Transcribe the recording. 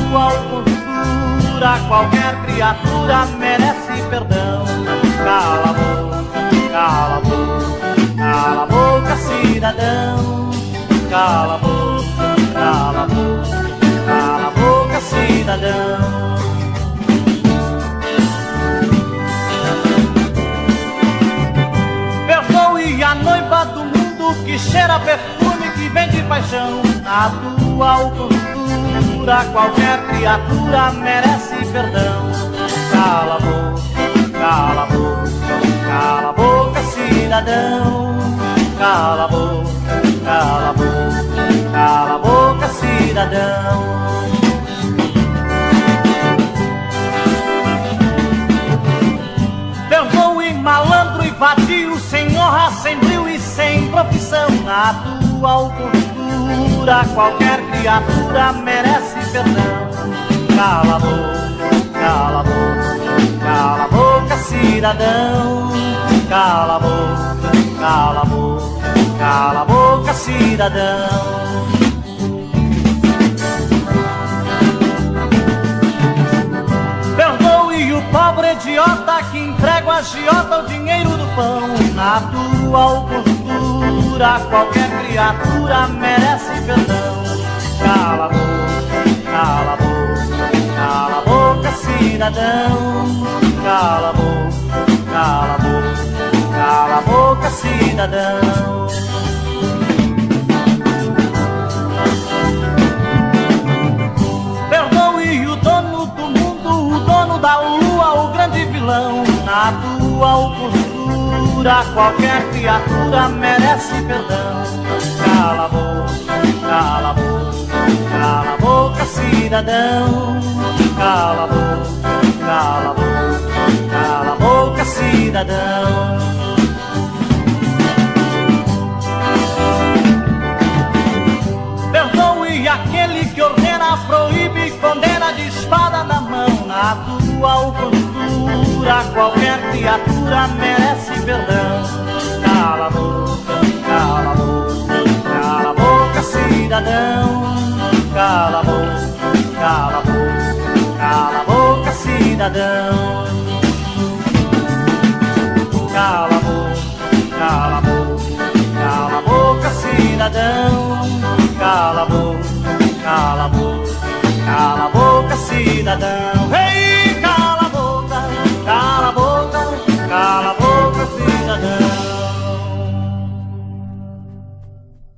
tua cultura, qualquer criatura merece perdão. Cala a boca, cala a boca, cala a boca, cidadão. Cala a boca, cala a boca, cala a boca, cidadão. Perdoe a noiva do mundo que cheira perfume, que vende paixão. Na tua cultura, qualquer criatura merece perdão. Cala a boca, cala a boca, cala a boca, cidadão. Cala a boca, cala a boca, cala a boca, cidadão. Perdoe malandro e vadio, sem honra, sem brilho e sem profissão. Na tua cultura, qualquer criatura merece perdão. Cala a boca, cala a boca, cala a boca, cidadão. Cala a boca, cala a boca, cala a boca, cidadão. Perdoe o pobre idiota que entrega o agiota o dinheiro do pão. Na tua cultura, qualquer criatura merece perdão. Cala a boca, cala a boca, cala a boca, cidadão. Cala a boca, cala a boca, cala a boca, cidadão. Perdoe o dono do mundo, o dono da lua, o grande vilão. Na tua cultura, qualquer criatura merece perdão. Cala a boca, cala a boca, cala a boca, cidadão. Cala a boca, cala a boca, cala a boca, cidadão. Perdoe aquele que ordena, proíbe, condena de espada na mão. Na tua cultura, qualquer criatura merece perdão. Cala a boca, cala a boca, cala a boca, cidadão. Cala a boca, cala a boca, cala a boca, cidadão. Cala a boca, cala a boca, cala a boca, cidadão. Cala a boca, cala a boca, cala a boca, cidadão.